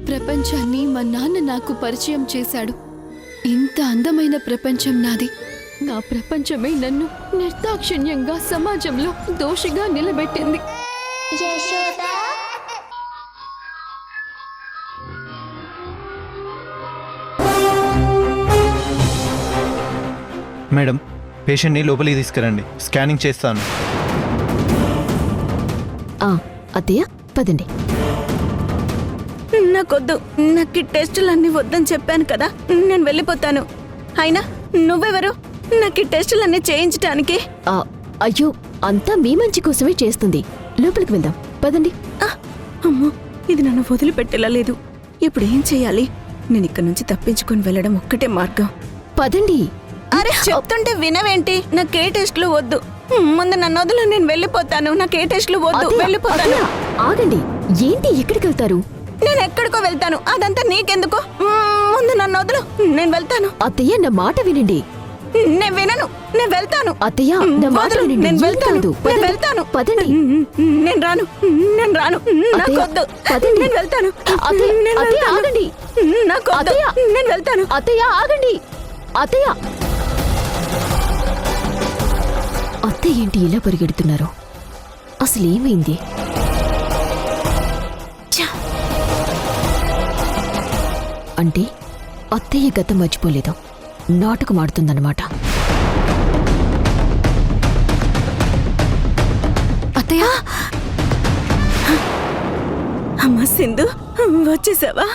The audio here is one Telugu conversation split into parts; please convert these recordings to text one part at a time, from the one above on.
ప్రపంచాన్ని మా నాన్న నాకు పరిచయం చేశాడు. ఇంత అందమైన ప్రపంచం నాది. నా ప్రపంచమే నన్ను నిర్దాక్షిణ్యంగా సమాజంలో దోషిగా నిలబెట్టింది. మేడం, పేషెంట్ని లోపలికి తీసుకురండి, స్కానింగ్ చేస్తాను. అత్తయ్య పదండి. నాకొద్దు, నాకు టెస్టులన్నీ వద్దని చెప్పాను కదా, నేను వెళ్ళిపోతాను. అయినా నువ్వెవరు నాకు టెస్టులన్నీ చేయించటానికి? అయ్యో, అంతా మీ మంచి కోసమే చేస్తుంది. లోపలికి వెళ్దాం పదండి. అమ్మో, ఇది నన్ను వదిలిపెట్టేలా లేదు. ఇప్పుడు ఏం చెయ్యాలి? నేను ఇక్కడి నుంచి తప్పించుకొని వెళ్ళడం ఒక్కటే మార్గం. పదండి. అరే చెప్తుంటే వినవేంటి? నాకే టెస్టులు వద్దు. ముందు నన్ను వదిలి, నేను వెళ్ళిపోతాను. నాకే టెస్టులు వద్దు, వెళ్ళిపోతాను. ఆగండి, ఏంటి ఎక్కడికి వెళ్తారు? నేను ఎక్కడికో వెళ్తాను, అదంతా నీకెందుకు? ముందు నన్ను వదులు, నేను వెళ్తాను. అత్తయ్య నా మాట వినండి. నేను వినను, నేను వెళ్తాను. అత్తయ్య నా మాట వినండి. నేను వెళ్తాను, నేను వెళ్తాను. పదండి. నేను రాను, నేను రాను. నాకొద్దు, నేను వెళ్తాను. అత్తయ్య ఆగండి. నాకొద్దు, నేను వెళ్తాను. అత్తయ్య ఆగండి. అత్తయ్య అత్తయ్య ఏంటి ఇలా పరిగెడుతున్నారు? అసలు ఏమైంది? అంటే అత్తయ్య గతం మర్చిపోలేదు, నాటకం ఆడుతుందన్నమాట. అత్తయ్య, అమ్మా సింధు, వచ్చేసావా?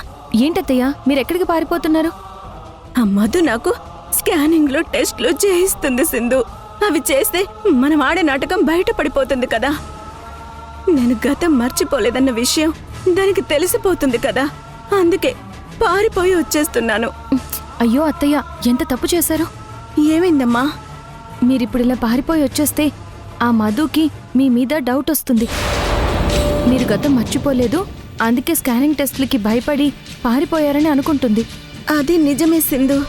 ఏంటత్తయ్య మీరెక్కడికి పారిపోతున్నారు? ఆ మధు నాకు స్కానింగ్ లో టెస్ట్లు చేయిస్తుంది సింధు. అవి చేస్తే మనం ఆడే నాటకం బయటపడిపోతుంది కదా. నేను గతం మర్చిపోలేదన్న విషయం దానికి తెలిసిపోతుంది కదా, అందుకే పారిపోయి వచ్చేస్తున్నాను. అయ్యో అత్తయ్య, ఎంత తప్పు చేశారు? ఏమైందమ్మా? మీరిప్పుడు ఇలా పారిపోయి వచ్చేస్తే ఆ మధుకి మీ మీద డౌట్ వస్తుంది. మీరు గతం మర్చిపోలేదు, అందుకే స్కానింగ్ టెస్ట్లకి భయపడి పారిపోయారని అనుకుంటుంది. అది నిజమే సింధు,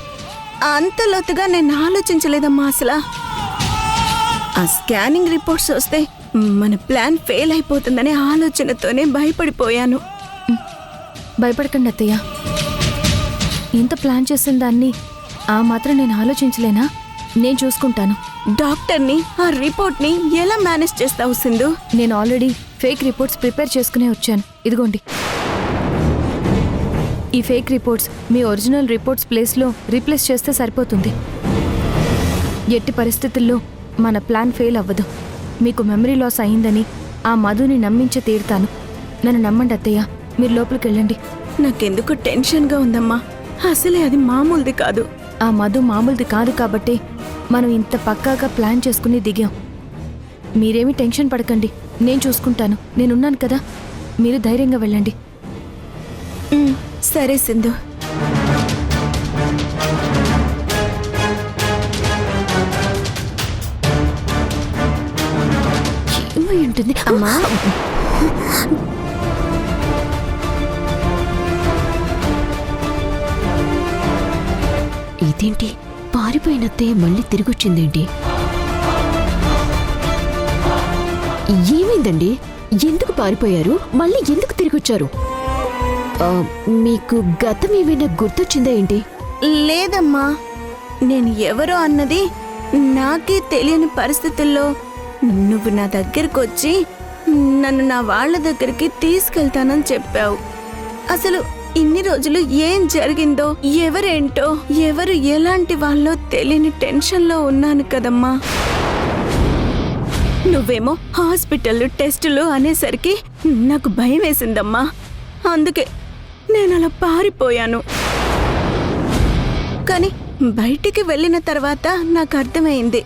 అంత లోతుగా నేను ఆలోచించలేదమ్మా అసలు. ఆ స్కానింగ్ రిపోర్ట్స్ వస్తే మన ప్లాన్ ఫెయిల్ అయిపోతుందనే ఆలోచనతోనే భయపడిపోయాను. భయపడకండి అత్తయ్య, ఇంత ప్లాన్ చేసిన దాన్ని ఆ మాత్రం నేను ఆలోచించలేనా? నేను చూసుకుంటాను. డాక్టర్ని, ఆ రిపోర్ట్ని ఎలా మేనేజ్ చేస్తావు సింధు? నేను ఆల్రెడీ ఫేక్ రిపోర్ట్స్ ప్రిపేర్ చేసుకునే వచ్చాను. ఇదిగోండి, ఈ ఫేక్ రిపోర్ట్స్ మీ ఒరిజినల్ రిపోర్ట్స్ ప్లేస్లో రీప్లేస్ చేస్తే సరిపోతుంది. ఎట్టి పరిస్థితుల్లో మన ప్లాన్ ఫెయిల్ అవ్వదు. మీకు మెమరీ లాస్ అయిందని ఆ మధుని నమ్మించి తీరుతాను. నన్ను నమ్మండి అత్తయ్య, మీరు లోపలికి వెళ్ళండి. నాకెందుకు టెన్షన్గా ఉందమ్మా, అసలే అది మామూలుది కాదు. ఆ మధు మామూలుది కాదు కాబట్టి మనం ఇంత పక్కాగా ప్లాన్ చేసుకుని దిగాం. మీరేమీ టెన్షన్ పడకండి, నేను చూసుకుంటాను. నేనున్నాను కదా, మీరు ధైర్యంగా వెళ్ళండి. సరే సింధు. ఏమై ఉంటుంది అమ్మా? ఇదేంటి, పారిపోయినత్తయ్య మళ్ళీ తిరిగొచ్చిందేంటి? ఏమైందండి? ఎందుకు పారిపోయారు? మళ్ళీ ఎందుకు తిరిగొచ్చారు? మీకు గతం ఏమైనా గుర్తొచ్చిందా ఏంటి? లేదమ్మా, నేను ఎవరో అన్నది నాకే తెలియని పరిస్థితుల్లో నువ్వు నా దగ్గరకు వచ్చి నన్ను నా వాళ్ళ దగ్గరికి తీసుకెళ్తానని చెప్పావు. అసలు ఇన్ని రోజులు ఏం జరిగిందో, ఎవరేంటో, ఎవరు ఎలాంటి వాళ్ళో తెలియని టెన్షన్లో ఉన్నాను కదమ్మా. నువ్వేమో హాస్పిటల్ టెస్టులు అనేసరికి నాకు భయం వేసిందమ్మా. అందుకే నేను అలా పారిపోయాను. కానీ బయటికి వెళ్ళిన తర్వాత నాకు అర్థమైంది,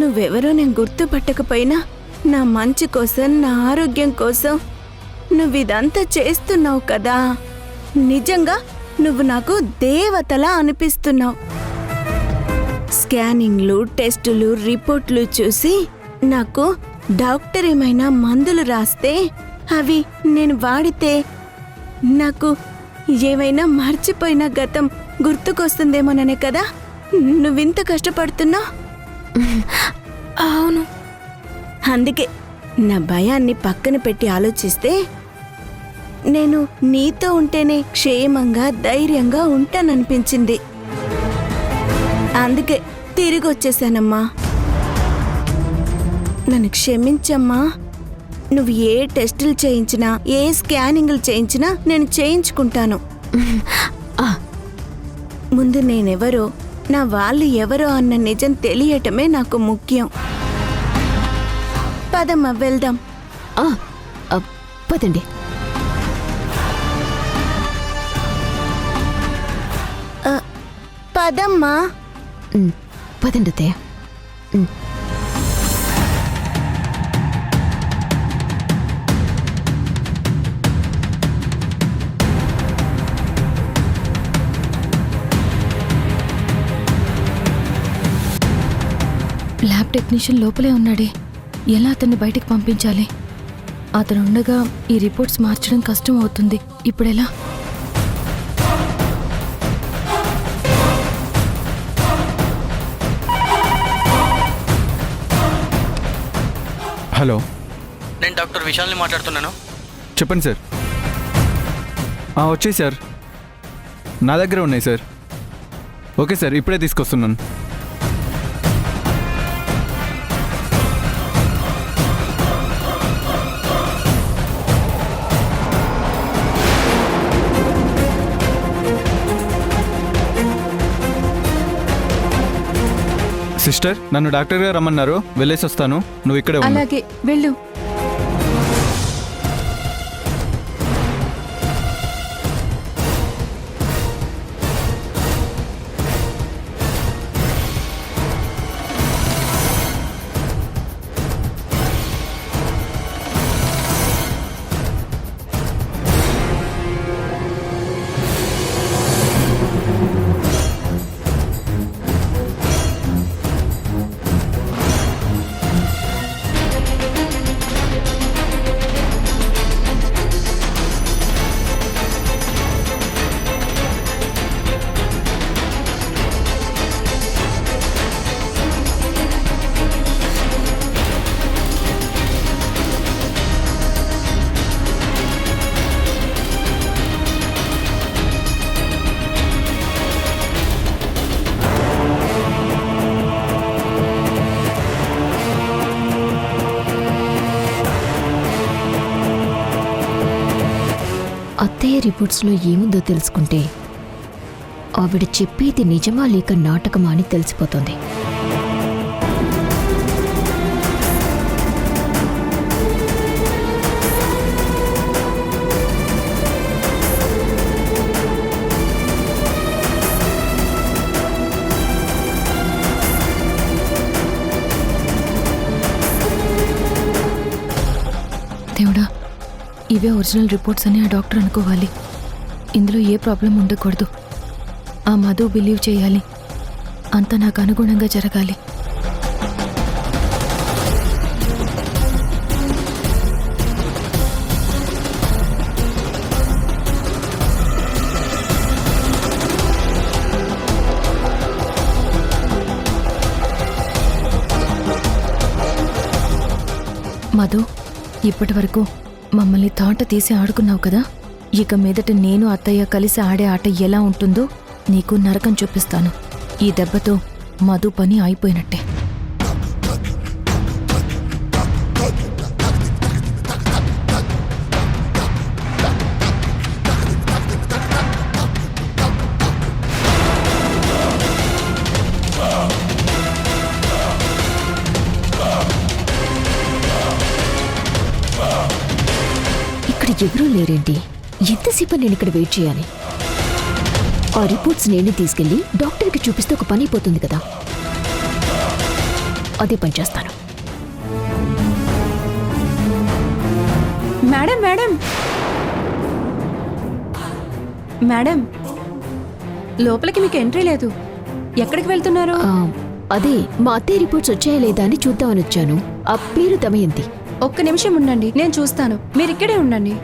నువ్వెవరో నేను గుర్తుపట్టకపోయినా నా మంచి కోసం, నా ఆరోగ్యం కోసం నువ్వు ఇదంతా చేస్తున్నావు కదా. నిజంగా నువ్వు నాకు దేవతలా అనిపిస్తున్నావు. స్కానింగ్లు, టెస్టులు, రిపోర్ట్లు చూసి నాకు డాక్టర్ ఏమైనా మందులు రాస్తే అవి నేను వాడితే నాకు ఏమైనా మర్చిపోయిన గతం గుర్తుకొస్తుందేమోననే కదా నువ్వింత కష్టపడుతున్నా. అవును, అందుకే నా భయాన్ని పక్కన పెట్టి ఆలోచిస్తే నేను నీతో ఉంటేనే క్షేమంగా ధైర్యంగా ఉంటాననిపించింది. అందుకే తిరిగి వచ్చేసానమ్మా. నన్ను క్షమించమ్మా. నువ్వు ఏ టెస్టులు చేయించినా, ఏ స్కానింగ్లు చేయించినా నేను చేయించుకుంటాను. ఆ, ముందు నేనెవరో, నా వాళ్ళు ఎవరో అన్న నిజం తెలియటమే నాకు ముఖ్యం. పదమ్మా వెళ్దాం. ఆ, ఆ, పదండి. పదమ్మా. పదండి అత్తయ్య. ల్యాబ్ టెక్నీషియన్ లోపలే ఉన్నాడే. ఎలా అతన్ని బయటికి పంపించాలి? అతను ఉండగా ఈ రిపోర్ట్స్ మార్చడం కష్టం అవుతుంది. ఇప్పుడెలా? హలో, నేను డాక్టర్ విశాల్ని మాట్లాడుతున్నాను. చెప్పండి సార్. వచ్చాయి సార్, నా దగ్గర ఉన్నాయి సార్. ఓకే సార్, ఇప్పుడే తీసుకొస్తున్నాను. సిస్టర్, నన్ను డాక్టర్ గారు రమ్మన్నారు, వెళ్ళేసి వస్తాను. నువ్వు ఇక్కడే ఉండు. అలాగే వెళ్ళు. అత్తయ్య రిపోర్ట్స్లో ఏముందో తెలుసుకుంటే ఆవిడ చెప్పేది నిజమా లేక నాటకమా అని తెలిసిపోతుంది. దేవుడా, ఇవే ఒరిజినల్ రిపోర్ట్స్ అని ఆ డాక్టర్ అనుకోవాలి. ఇందులో ఏ ప్రాబ్లం ఉండకూడదు. ఆ మధు బిలీవ్ చేయాలి. అంతా నాకు అనుగుణంగా జరగాలి. మధు, ఇప్పటి వరకు మమ్మల్ని తాట తీసి ఆడుకున్నావు కదా. ఇక మీదట నేను అత్తయ్య కలిసి ఆడే ఆట ఎలా ఉంటుందో నీకు నరకం చూపిస్తాను. ఈ దెబ్బతో మధు పని అయిపోయినట్టే. ఇక్కడ ఎవరూ లేరేంటి? ఎంతసేపు నేను ఇక్కడ వెయిట్ చేయాలి? ఆ రిపోర్ట్స్ నేనే తీసుకెళ్ళి డాక్టర్కి చూపిస్తే ఒక పని అయిపోతుంది కదా. అదే పని చేస్తాను. మేడం మేడం మేడం, లోపలికి మీకు ఎంట్రీ లేదు. ఎక్కడికి వెళ్తున్నారు? అదే మా అత్తయ్య రిపోర్ట్స్ వచ్చాయా లేదా అని చూద్దామని వచ్చాను. ఆ పేరు దమయంతి. ఒక్క నిమిషం ఉండండి, నేను చూస్తాను. మీరు ఇక్కడే ఉండండి.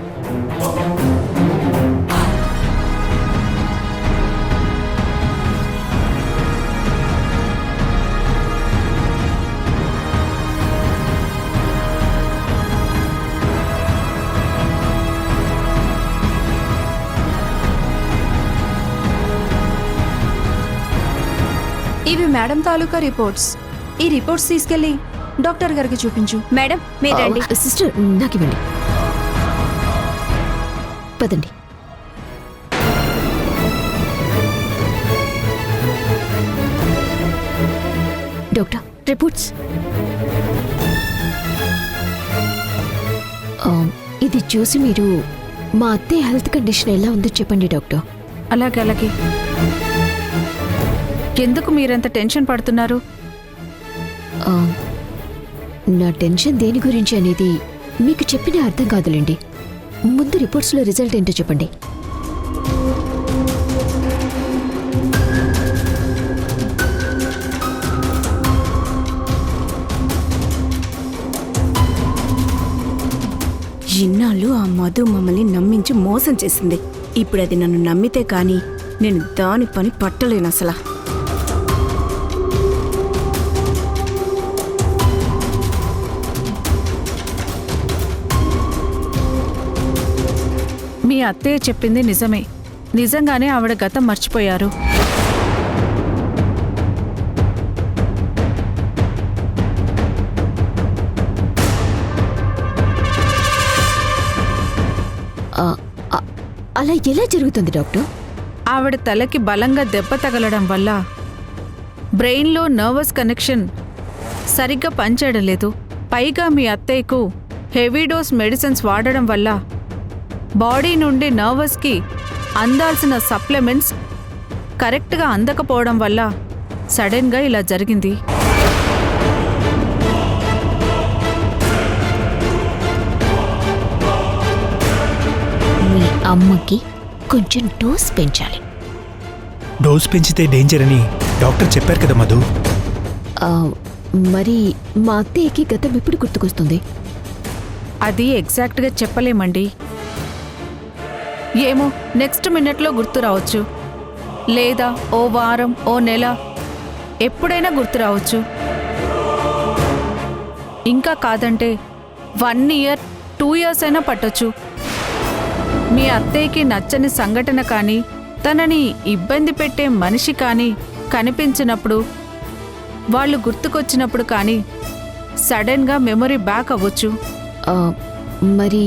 ఇవి మేడం తాలూకా రిపోర్ట్స్. ఈ రిపోర్ట్స్ తీసుకెళ్ళి డాక్టర్ గారికి చూపించు. మేడం మీరు రండి. సిస్టర్ నాకివ్వండి. పదండి. Doctor reports. ఇది చూసి మీరు మా అత్తయ్య హెల్త్ కండిషన్ ఎలా ఉందో చెప్పండి డాక్టర్. అలాగే అలాగే. ఎందుకు మీరంత టెన్షన్ పడుతున్నారు? ఆ, నా టెన్షన్ దేని గురించి అనేది మీకు చెప్పిన అర్థం కాదులేండి. ముందు రిపోర్ట్స్లో రిజల్ట్ ఏంటో చెప్పండి. ఇన్నాళ్ళు ఆ మధు మమ్మల్ని నమ్మించి మోసం చేసింది. ఇప్పుడు అది నన్ను నమ్మితే కానీ నేను దాని పని పట్టలేను అసలు. మీ అత్తయ్య చెప్పింది నిజమే. నిజంగానే ఆవిడ గతం మర్చిపోయారు. అలా ఎలా జరుగుతుంది డాక్టర్? ఆవిడ తలకి బలంగా దెబ్బ తగలడం వల్ల బ్రెయిన్లో నర్వస్ కనెక్షన్ సరిగ్గా పనిచేయడం లేదు. పైగా మీ అత్తయ్యకు హెవీ డోస్ మెడిసిన్స్ వాడడం వల్ల బాడీ నుండి నర్వస్కి అందాల్సిన సప్లిమెంట్స్ కరెక్ట్గా అందకపోవడం వల్ల సడన్గా ఇలా జరిగింది. మీ అమ్మకి కొంచెం డోస్ పెంచాలి. డోస్ పెంచితే డేంజర్ అని డాక్టర్ చెప్పారు కదా మధు. ఆ, మరి మా అత్తయ్యకి గతం ఎప్పుడు గుర్తుకొస్తుంది? అది ఎగ్జాక్ట్గా చెప్పలేమండి. ఏమో నెక్స్ట్ మినిట్లో గుర్తు రావచ్చు, లేదా ఓ వారం, ఓ నెల, ఎప్పుడైనా గుర్తు రావచ్చు. ఇంకా కాదంటే 1 year, 2 years అయినా పట్టొచ్చు. మీ అత్తయ్యకి నచ్చని సంఘటన కానీ, తనని ఇబ్బంది పెట్టే మనిషి కానీ కనిపించినప్పుడు, వాళ్ళు గుర్తుకొచ్చినప్పుడు కానీ సడన్గా మెమరీ బ్యాక్ అవ్వచ్చు. ఆ, మరి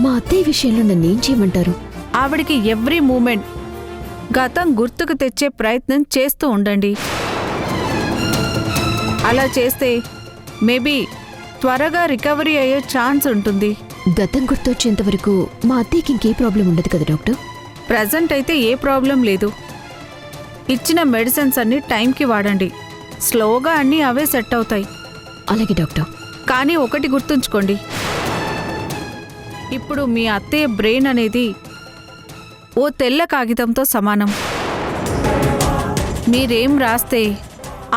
మా అత్తయ్య విషయంలో నన్ను ఏం చేయమంటారు? ఆవిడికి ఎవ్రీ మూమెంట్ గతం గుర్తుకు తెచ్చే ప్రయత్నం చేస్తూ ఉండండి. అలా చేస్తే మేబీ త్వరగా రికవరీ అయ్యే ఛాన్స్ ఉంటుంది. గతం గుర్తొచ్చేంత వరకు మా అత్తయ్యకి ఇంకే ప్రాబ్లం ఉండదు కదా డాక్టర్? ప్రజెంట్ అయితే ఏ ప్రాబ్లం లేదు. ఇచ్చిన మెడిసిన్స్ అన్నీ టైంకి వాడండి. స్లోగా అన్నీ అవే సెట్ అవుతాయి. అలాగే డాక్టర్. కానీ ఒకటి గుర్తుంచుకోండి, ఇప్పుడు మీ అత్తయ్య బ్రెయిన్ అనేది ఓ తెల్ల కాగితంతో సమానం. మీరేం రాస్తే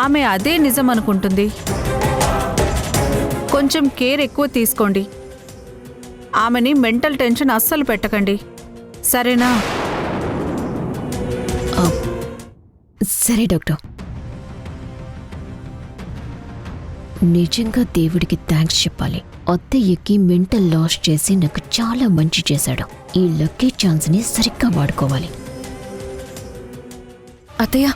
ఆమె అదే నిజం అనుకుంటుంది. కొంచెం కేర్ ఎక్కువ తీసుకోండి. ఆమెని మెంటల్ టెన్షన్ అస్సలు పెట్టకండి, సరేనా? ఆ, సరే డాక్టర్. నిజంగా దేవుడికి థ్యాంక్స్ చెప్పాలి. అత్తయ్యకి మెంటల్ లాస్ చేసి నాకు చాలా మంచి చేశాడు. ఈ లక్కీ ఛాన్స్ని సరిగ్గా వాడుకోవాలి. అత్తయ్య,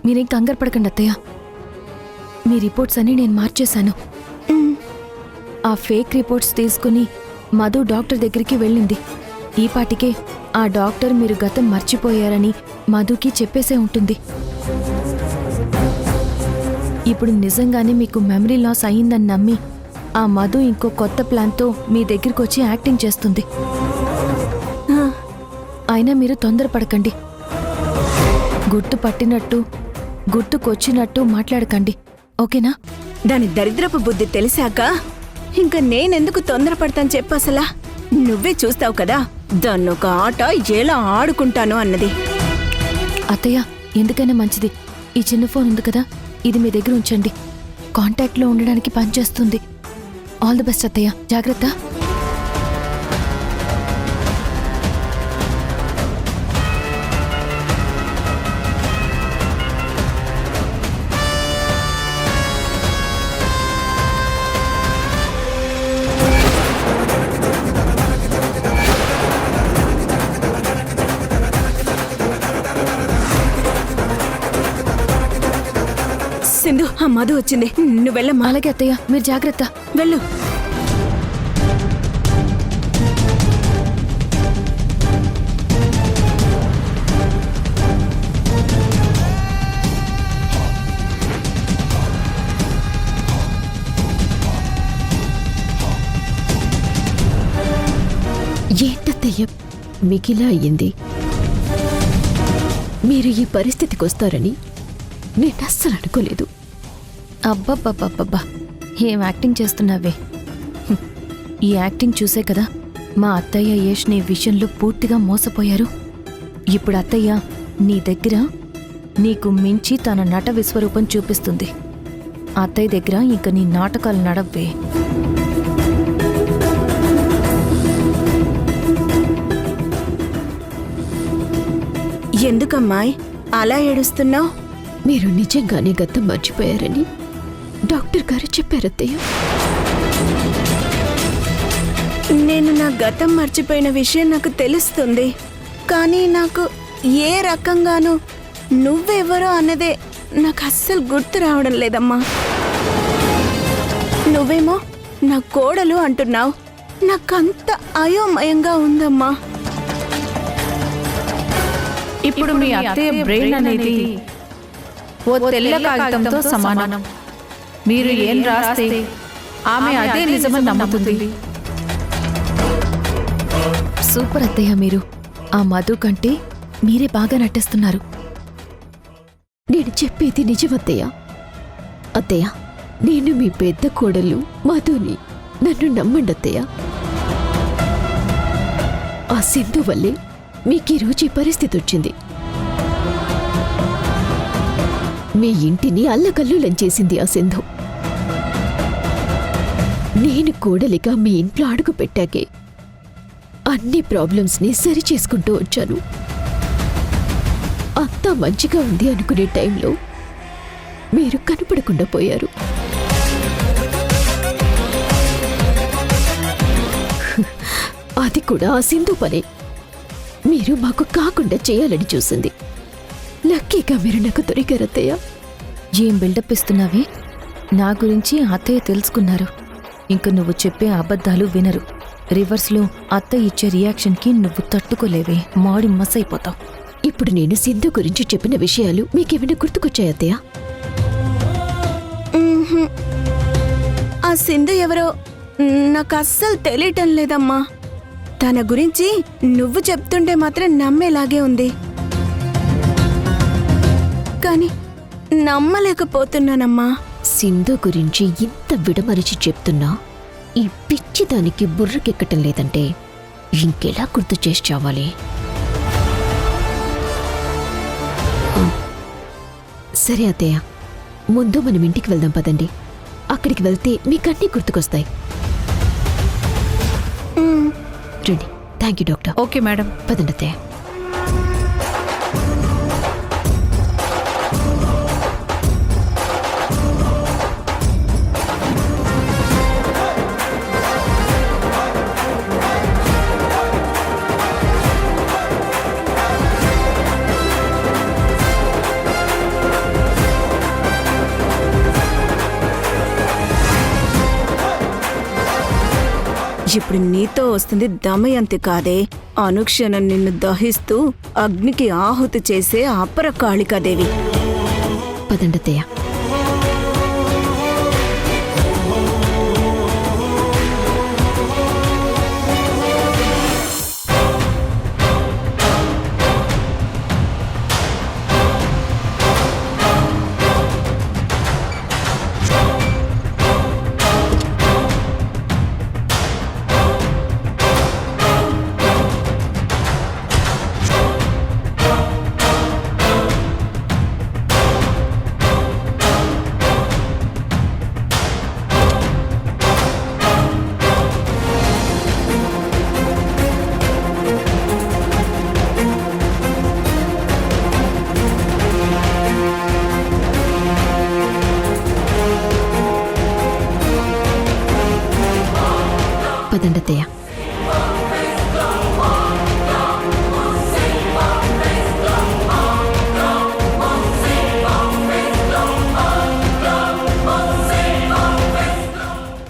మీరేం కంగారు పడకండి అత్తయ్య. మీ రిపోర్ట్స్ అన్నీ నేను మార్చేశాను. ఆ ఫేక్ రిపోర్ట్స్ తీసుకుని మధు డాక్టర్ దగ్గరికి వెళ్ళింది. ఈ పాటికే ఆ డాక్టర్ మీరు గతం మర్చిపోయారని మధుకి చెప్పేసే ఉంటుంది. ఇప్పుడు నిజంగానే మీకు మెమరీ లాస్ అయ్యిందని నమ్మి ఆ మధు ఇంకో కొత్త ప్లాన్తో మీ దగ్గరికి వచ్చి యాక్టింగ్ చేస్తుంది. అయినా మీరు తొందరపడకండి. గుర్తు పట్టినట్టు గుర్తుకొచ్చినట్టు మాట్లాడకండి, ఓకేనా? దాని దరిద్రపు బుద్ధి తెలిసాక ఇంకా నేనెందుకు తొందరపడతాను చెప్పు. అసలా నువ్వే చూస్తావు కదా దాన్ని ఒక ఆట ఎలా ఆడుకుంటాను అన్నది. అత్తయ్య, ఎందుకైనా మంచిది ఈ చిన్న ఫోన్ ఉంది కదా, ఇది మీ దగ్గర ఉంచండి. కాంటాక్ట్లో ఉండడానికి పనిచేస్తుంది. ఆల్ ది బెస్ట్ అత్తయ్య, జాగ్రత్త. సింధు, ఆ మధు వచ్చింది. నువ్వు వెళ్ళమ్మా. అలాగే అత్తయ్య, మీరు జాగ్రత్త. వెళ్ళు. ఏంటత్తయ్య మిగిలా అయ్యింది? మీరు ఈ పరిస్థితికి వస్తారని నేను అస్సలు అనుకోలేదు. అబ్బబ్బబ్బబ్బబ్బా, ఏం యాక్టింగ్ చేస్తున్నావే? హ్మ్. ఈ యాక్టింగ్ చూసే కదా మా అత్తయ్య యష్ నీ విషయంలో పూర్తిగా మోసపోయారు. ఇప్పుడు అత్తయ్య నీ దగ్గర నీకు మించి తన నట విశ్వరూపం చూపిస్తుంది. అత్తయ్య దగ్గర ఇంక నీ నాటకాలు నడవ్వే. ఎందుకమ్మాయ్ అలా ఏడుస్తున్నావు? మీరు నిజంగానే గతం మర్చిపోయారని డాక్టర్ గారు చెప్పారత్తయ్య. నేను నా గతం మర్చిపోయిన విషయం నాకు తెలుస్తుంది, కానీ నాకు ఏ రకంగానూ నువ్వెవరో అన్నదే నాకు అస్సలు గుర్తు రావడం లేదమ్మా. నువ్వేమో నా కోడలు అంటున్నావు. నాకంత అయోమయంగా ఉందమ్మా. ఇప్పుడు మీ అత్తయ్య బ్రెయిన్ అనేది ఓ తెల్ల కాగితంతో సమానం. మీరు ఏం రాస్తే ఆమె అదే నిజమని నమ్ముతుంది. సూపర్ అత్తయ్య, మీరు ఆ మధు కంటే మీరే బాగా నటిస్తున్నారు. నేను చెప్పేది నిజమత్తయ్య. అత్తయ్య, నేను మీ పెద్ద కోడలు మధుని. నన్ను నమ్మండి అత్తయ్య. ఆ సింధు వల్లే మీకు ఈరోజు ఈ పరిస్థితి వచ్చింది. మీ ఇంటిని అల్లకల్లోలం చేసింది ఆ సింధు. నేను కోడలిగా మీ ఇంట్లో అడుగు పెట్టాకే అన్ని ప్రాబ్లమ్స్ని సరి చేసుకుంటూ వచ్చాను. అంతా మంచిగా ఉంది అనుకునే టైంలో మీరు కనపడకుండా పోయారు. అది కూడా ఆ సింధు పనే. మీరు మాకు కాకుండా చేయాలని చూసింది. లక్కీగా మీరు నాకు దొరికారత్తయ్య. ఏం బిల్డప్ ఇస్తున్నావే? నా గురించి అత్తయ్య తెలుసుకున్నారు. ఇంక నువ్వు చెప్పే అబద్ధాలు వినరు. రివర్స్లో అత్తయ్య ఇచ్చే రియాక్షన్కి నువ్వు తట్టుకోలేవే, మాడి మస్ అయిపోతావు. ఇప్పుడు నేను సింధు గురించి చెప్పిన విషయాలు మీకేమైనా గుర్తుకొచ్చాయత్తయ్య? ఆ సింధు ఎవరో నాకు అస్సలు తెలియటం లేదమ్మా. తన గురించి నువ్వు చెప్తుంటే మాత్రం నమ్మేలాగే ఉంది, కానీ నమ్మలేకపోతున్నానమ్మా. సింధు గురించి ఇంత విడమరిచి చెప్తున్నా ఈ పిచ్చి దానికి బుర్రకెక్కటం లేదంటే ఇంకెలా గుర్తు చేసి చావాలి? సరే అత్తయ్య, ముందు మనం ఇంటికి వెళ్దాం పదండి. అక్కడికి వెళ్తే మీకన్నీ గుర్తుకొస్తాయి. రండి. Thank you doctor. Okay madam. పదండి అత్తయ్య. ఇప్పుడు నీతో వస్తుంది దమయంతి కాదే, అనుక్షణం నిన్ను దహిస్తూ అగ్నికి ఆహుతి చేసే అపర కాళికాదేవి. పదండి అత్తయ్య.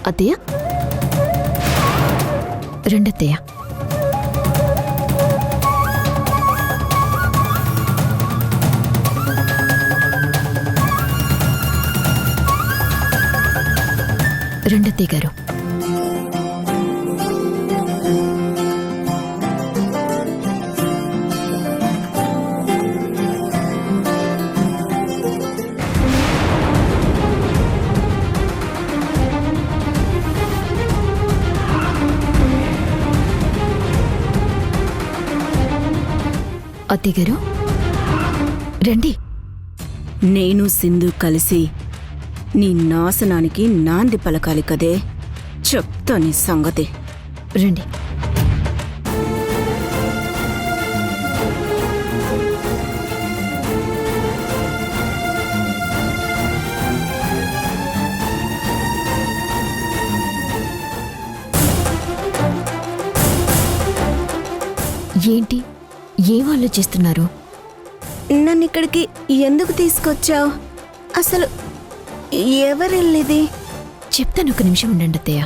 అత్తయ్య రెండత్తయ్య. రెండత్తయ్య గారు. అత్తయ్య గారు రండి. నేను సింధు కలిసి నీ నాశనానికి నాంది పలకాలి కదే. చెప్తా నీ సంగతి. రండి. ఏంటి ఏం ఆలోచిస్తున్నారు? నన్ను ఇక్కడికి ఎందుకు తీసుకొచ్చావు? అసలు ఎవరెళ్ళిది? చెప్తాను, ఒక నిమిషం ఉండండి అత్తయ్య.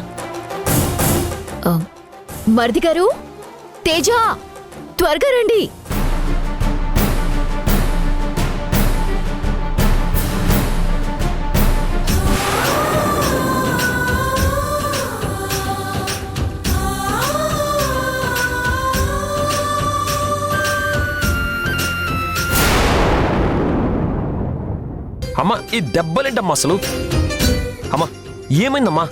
మరిది గారు, తేజ, త్వరగా రండి. అమ్మా, ఈ దెబ్బలేంటమ్మా అసలు? అమ్మా, ఏమైందమ్మా?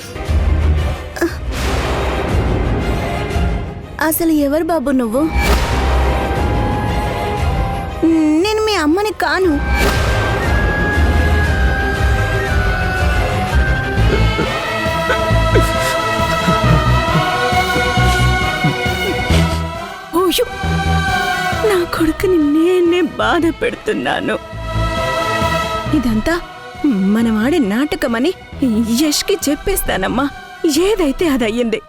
అసలు ఎవరు బాబు నువ్వు? నేను మీ అమ్మని కాను. ఓయో, నా కొడుకుని నేనే బాధ పెడుతున్నాను. ఇదంతా మనం ఆడే నాటకమని యష్కి చెప్పేస్తానమ్మా. ఏదైతే అది అయ్యింది.